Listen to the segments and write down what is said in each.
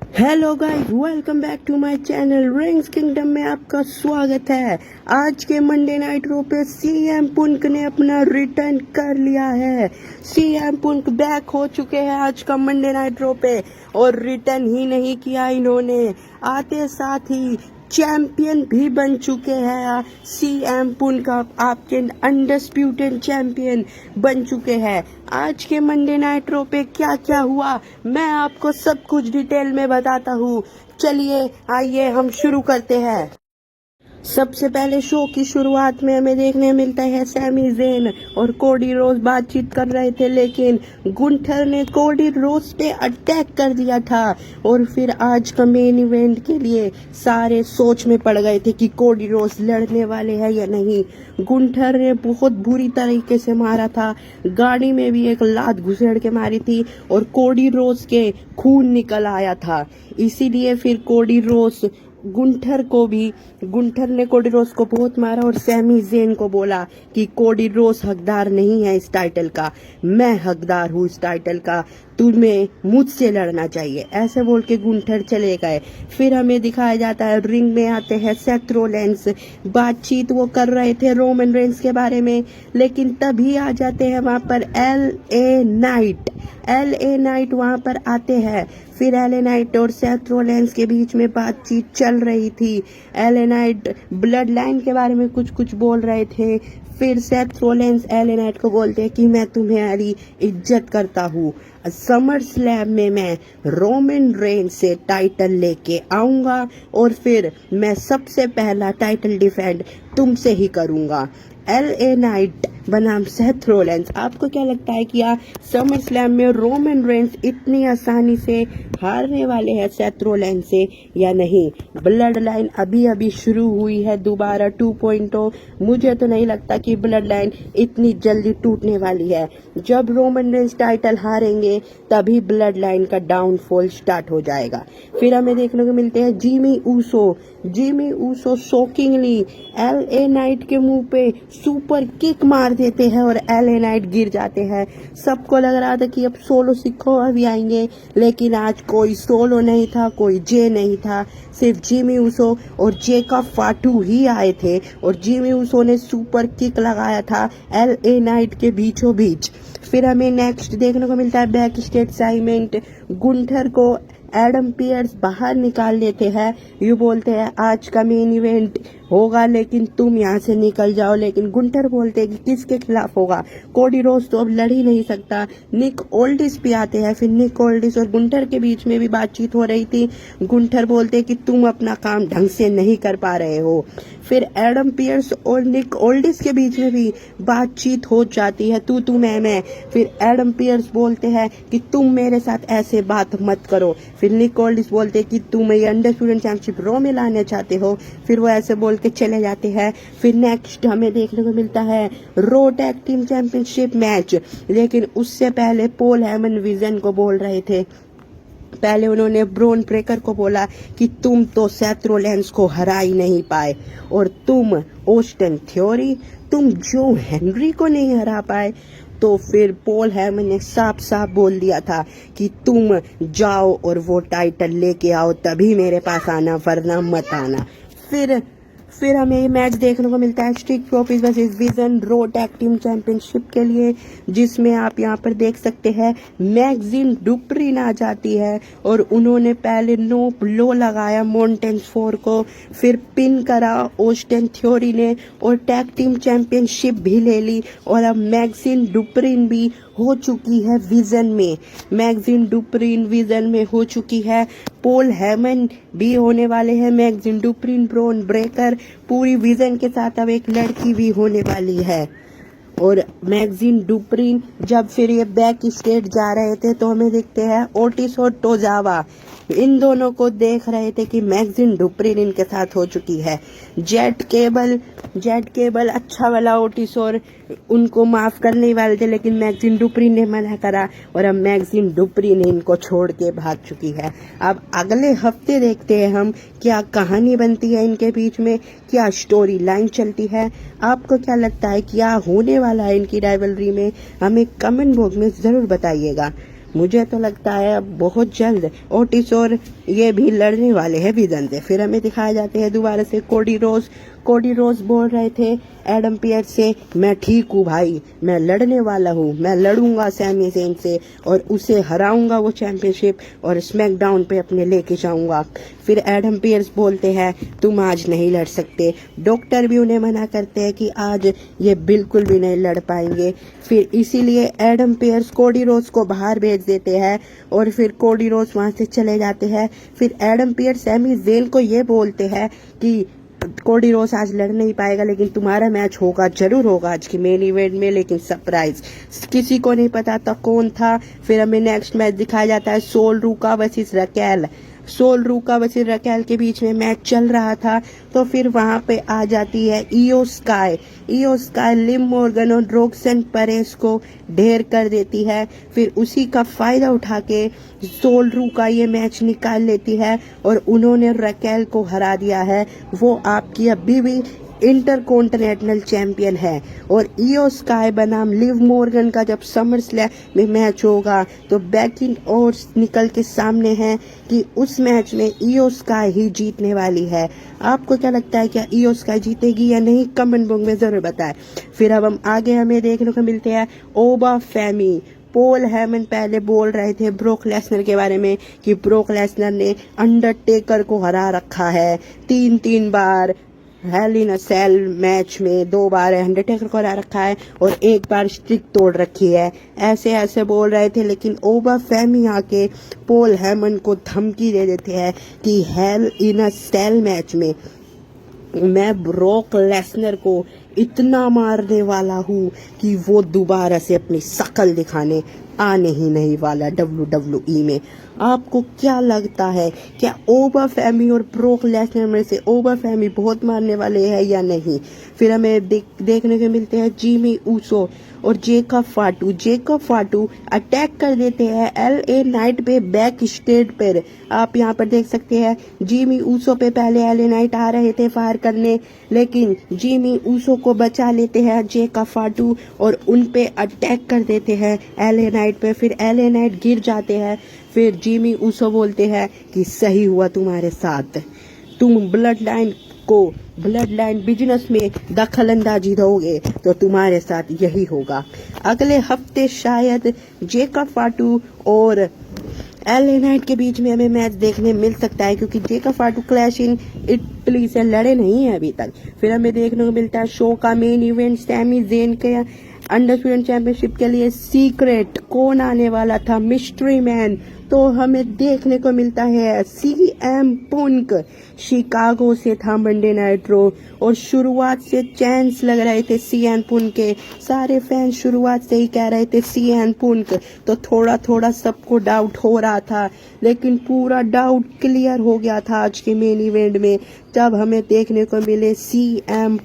Hello guys, welcome back to my channel rings kingdom में आपका स्वागत है। आज के मंडे नाइट रो पे सीएम पुंक ने अपना रिटर्न कर लिया है। सीएम पुंक बैक हो चुके हैं आज का मंडे नाइट रो पे, और रिटर्न ही नहीं किया इन्होंने, आते साथ ही चैंपियन भी बन चुके हैं। सीएम पुंक आपके अनडिस्प्यूटेड चैंपियन बन चुके हैं। आज के मंडे नाइट रो पे क्या क्या हुआ मैं आपको सब कुछ डिटेल में बताता हूँ। चलिए आइए हम शुरू करते हैं। सबसे पहले शो की शुरुआत में हमें देखने मिलता है सैमी ज़ेन और कोडी रोज बातचीत कर रहे थे, लेकिन गुंटर ने कोडी रोज पे अटैक कर दिया था। और फिर आज का मेन इवेंट के लिए सारे सोच में पड़ गए थे कि कोडी रोज लड़ने वाले हैं या नहीं। गुंटर ने बहुत बुरी तरीके से मारा था, गाड़ी में भी एक लात घुसेड़ के मारी थी और कोडी रोज के खून निकल आया था। इसीलिए फिर कोडी रोज गुंटर ने कोडी रोज को बहुत मारा और सैमी ज़ेन को बोला कि कोडी रोज हकदार नहीं है इस टाइटल का, मैं हकदार हूँ इस टाइटल का, तुम्हें मुझसे लड़ना चाहिए, ऐसे बोल के गुंटर चले गए। फिर हमें दिखाया जाता है रिंग में आते हैं सेथ रोलेंस, बातचीत वो कर रहे थे रोमन रेंस के बारे में, लेकिन तभी आ जाते हैं वहाँ पर एलए नाइट वहाँ पर आते हैं। फिर एलए नाइट और सेथ रोलेंस के बीच में बातचीत चल रही थी। एलए नाइट ब्लड लाइन के बारे में कुछ बोल रहे थे। फिर सेथ रोलेंस एलए नाइट को बोलते हैं कि मैं तुम्हारी इज्जत करता हूँ, समर स्लैम में मैं रोमन रेंस से टाइटल लेके आऊँगा और फिर मैं सबसे पहला टाइटल डिफेंड तुमसे ही करूँगा। एलए नाइट बनाम सेथ रोलेंस, आपको क्या लगता है कि समर स्लैम में रोमन रेंस इतनी आसानी से हारने वाले हैं सेथ रोलेंस से या नहीं? ब्लड लाइन अभी अभी शुरू हुई है दोबारा 2.0, मुझे तो नहीं लगता कि ब्लड लाइन इतनी जल्दी टूटने वाली है। जब रोमन रेंस टाइटल हारेंगे तभी ब्लड लाइन का डाउनफॉल स्टार्ट हो जाएगा। फिर हमें देखने को मिलते हैं Jimmy Uso shockingly LA night के मुंह पे सुपर किक मार देते हैं और एलए नाइट गिर जाते हैं। सबको लग रहा था कि अब सोलो सिक्को अभी आएंगे, लेकिन आज कोई सोलो नहीं था, कोई जे नहीं था, सिर्फ जिमी ऊसो और जे का फाटू ही आए थे और जिमी ऊसो ने सुपर किक लगाया था एलए नाइट के बीचों बीच। फिर हमें नेक्स्ट देखने को मिलता है बैक स्टेज सेगमेंट, गुंटर को एडम पियर्स बाहर निकाल लेते हैं। ये बोलते हैं आज का मेन इवेंट होगा लेकिन तुम यहाँ से निकल जाओ, लेकिन गुंटर बोलते हैं कि किसके खिलाफ होगा, कोडी रोज तो अब लड़ ही नहीं सकता। निक ओल्डिस भी आते हैं। फिर निक ओल्डिस और गुंटर के बीच में भी बातचीत हो रही थी। गुंटर बोलते हैं कि तुम अपना काम ढंग से नहीं कर पा रहे हो। फिर एडम पियर्स और निक ओल्डिस के बीच में भी बातचीत हो जाती है, तू मैं। फिर एडम पियर्स बोलते हैं कि तुम मेरे साथ ऐसे बात मत करो। फिर निक ओल्डिस बोलते हैं कि तुम ये अनडिस्प्यूटेड चैंपियनशिप रो में लाने चाहते हो। फिर वो ऐसे बोल के चले जाते हैं। फिर नेक्स्ट हमें देखने को मिलता है रो टैग टीम चैंपियनशिप मैच, लेकिन उससे पहले पॉल हेमन विजन को बोल रहे थे। पहले उन्होंने ब्रोन ब्रेकर को बोला कि तुम तो सेथ रोलेंस को हरा ही नहीं पाए, और तुम ऑस्टिन थ्योरी, तुम जो हेनरी को नहीं हरा पाए। तो फिर पॉल हेमन ने साफ साफ बोल दिया था कि तुम जाओ और वो टाइटल लेके आओ, तभी मेरे पास आना, वरना मत आना। फिर हमें ये मैच देखने को मिलता है स्ट्रीट प्रॉफिट्स वर्सेस विजन रो टैग टीम चैंपियनशिप के लिए, जिसमें आप यहाँ पर देख सकते हैं मैगजीन डुप्रीन आ जाती है और उन्होंने पहले नो ब्लो लगाया मोंटेन्स 4 को, फिर पिन करा ऑस्टिन थ्योरी ने और टैग टीम चैंपियनशिप भी ले ली। और अब मैगजीन डुप्रीन भी हो चुकी है विजन में, मैगजीन डुप्रीन विजन में हो चुकी है। पॉल हेमन भी होने वाले हैं, मैगजीन डुप्रीन, ब्रोन ब्रेकर, पूरी विजन के साथ अब एक लड़की भी होने वाली है। और मैगजीन डुप्रीन जब फिर ये बैक स्टेज जा रहे थे तो हमें देखते हैं ओटिस और टोजावा इन दोनों को देख रहे थे कि मैगजीन डुप्रीन इनके साथ हो चुकी है। जेट केबल अच्छा वाला ओटिस और उनको माफ करने वाले थे, लेकिन मैगजीन डुप्रीन ने मना करा और अब मैगजीन डुप्रीन इनको छोड़ के भाग चुकी है। अब अगले हफ्ते देखते हैं हम क्या कहानी बनती है इनके बीच में, क्या स्टोरी लाइन चलती है। आपको क्या लगता है क्या होने वाला है इनकी राइवलरी में, हमें कमेंट बॉक्स में जरूर बताइएगा। मुझे तो लगता है अब बहुत जल्द ओटिस और ये भी लड़ने वाले हैं विजन से। फिर हमें दिखाए जाते हैं दोबारा से कोडी रोज बोल रहे थे एडम पियर्स से, मैं ठीक हूँ भाई, मैं लड़ने वाला हूँ, मैं लड़ूंगा सैमी ज़ेन से और उसे हराऊंगा वो चैंपियनशिप और स्मैकडाउन पे अपने लेके जाऊंगा। फिर एडम पियर्स बोलते हैं तुम आज नहीं लड़ सकते। डॉक्टर भी उन्हें मना करते हैं कि आज ये बिल्कुल भी नहीं लड़ पाएंगे। फिर इसीलिए एडम पियर्स कोडी रोज को बाहर भेज देते हैं और फिर कोडी रोज वहां से चले जाते हैं। फिर एडम पियर्स सैमी ज़ेन को ये बोलते हैं कि कोडी रोज आज लड़ नहीं पाएगा लेकिन तुम्हारा मैच होगा, जरूर होगा आज की मेन इवेंट में, लेकिन सरप्राइज किसी को नहीं पता था कौन था। फिर हमें नेक्स्ट मैच दिखाया जाता है सोल रूका वर्सेस रकेल के बीच में मैच चल रहा था। तो फिर वहां पे आ जाती है ईओ स्काई लिम मॉर्गन और रोक्सन परेस को ढेर कर देती है। फिर उसी का फायदा उठा के सोल रूका ये मैच निकाल लेती है और उन्होंने रकेल को हरा दिया है। वो आपकी अभी भी इंटरकॉन्टिनेंटल चैंपियन है। और ईओ स्काई बनाम लिव मॉर्गन का जब समर स्लैम में मैच होगा तो बैकिन और निकल के सामने है कि उस मैच में ईओ स्काई ही जीतने वाली है। आपको क्या लगता है, क्या ईओ स्काई जीतेगी या नहीं? कमेंट बॉक्स में जरूर बताएं। फिर अब हम आगे हमें देखने को मिलते हैं ओबा फेमी। पॉल हेमन पहले बोल रहे थे ब्रोक लेसनर के बारे में कि ब्रोक लेसनर ने अंडरटेकर को हरा रखा है 3 बार, हेल इन अ सेल मैच में 2 बार अंडरटेकर को हरा रखा है और 1 बार स्ट्रिक तोड़ रखी है। ऐसे बोल रहे थे, लेकिन ओबा फेमी आके पॉल हेमन को धमकी दे देते हैं कि हेल इन अ सेल मैच में मैं ब्रोक लेसनर को इतना मारने वाला हूँ कि वो दोबारा से अपनी शकल दिखाने आने ही नहीं वाला WWE में। आपको क्या लगता है, क्या ओबा फेमी और ब्रोक लेसनर में से ओबा फेमी बहुत मारने वाले हैं या नहीं? फिर हमें देखने को मिलते हैं जिमी ऊसो और जेकब फाटू अटैक कर देते हैं LA नाइट पे बैक स्टेज पर। आप यहाँ पर देख सकते हैं जिमी ऊसो पे पहले LA नाइट आ रहे थे फायर करने, लेकिन जिमी ऊसो को बचा लेते हैं जेकब फाटू और उन पे अटैक कर देते हैं LA नाइट पे। फिर LA नाइट गिर जाते हैं। फिर जिमी ऊसो बोलते हैं कि सही हुआ तुम्हारे साथ, तुम ब्लड लाइन बिजनेस में दखल अंदाजी दोगे तो तुम्हारे साथ यही होगा। अगले हफ्ते शायद जेकब फाटू और LA नाइट के बीच में हमें मैच देखने मिल सकता है, क्योंकि जेकब फाटू क्लैश इन इटली से लड़े नहीं है अभी तक। फिर हमें देखने को मिलता है शो का मेन इवेंट सैमी ज़ेन के अंडरवर्ल्ड चैंपियनशिप के लिए सीक्रेट कौन आने वाला था, मिस्ट्री मैन। तो हमें देखने को मिलता है CM पंक शिकागो से था मंडे नाइट रो और शुरुआत से चांस लग रहे थे CM पंक के। सारे फैंस शुरुआत से ही कह रहे थे CM पंक, तो थोड़ा सबको डाउट हो रहा था, लेकिन पूरा डाउट क्लियर हो गया था आज के मेन इवेंट में जब हमें देखने को मिले CM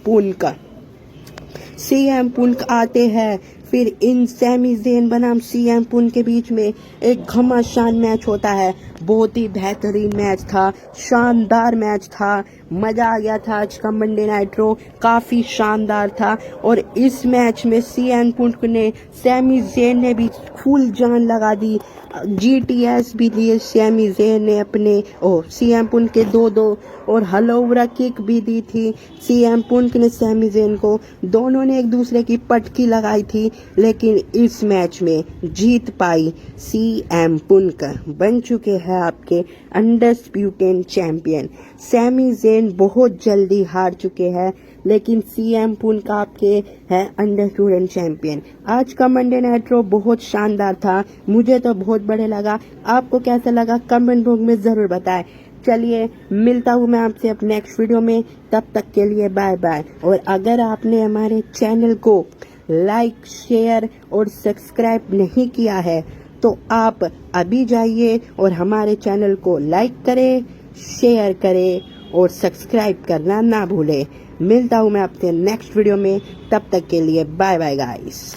पंक आते हैं। फिर इन सैमी ज़ेन बनाम CM पंक के बीच में एक घमासान मैच होता है। बहुत ही बेहतरीन मैच था, शानदार मैच था, मजा आ गया था। आज का मंडे नाइट रो काफी शानदार था और इस मैच में CM पंक ने सैमी ज़ेन ने भी फुल जान लगा दी। GTS भी दिए सैमी ज़ेन ने अपने CM पंक के 2 और हलोवरा किक भी दी थी CM पंक ने सैमी ज़ेन को। दोनों ने एक दूसरे की पटकी लगाई थी, लेकिन इस मैच में जीत पाई CM पंक। बन चुके हैं आपके अनडिस्प्यूटेड चैंपियन। सैमी ज़ेन बहुत जल्दी हार चुके हैं, लेकिन CM पंक आपके हैं अनडिस्प्यूटेड चैंपियन। आज का मंडे नाइट रो बहुत शानदार था, मुझे तो बहुत बढ़िया लगा। आपको कैसा लगा कमेंट बॉक्स में जरूर बताएं। चलिए मिलता हूँ मैं आपसे अब नेक्स्ट वीडियो में, तब तक के लिए बाय बाय। और अगर आपने हमारे चैनल को लाइक शेयर और सब्सक्राइब नहीं किया है तो आप अभी जाइए और हमारे चैनल को लाइक करें, शेयर करें और सब्सक्राइब करना ना भूलें। मिलता हूँ मैं आपसे नेक्स्ट वीडियो में, तब तक के लिए बाय बाय गाइस।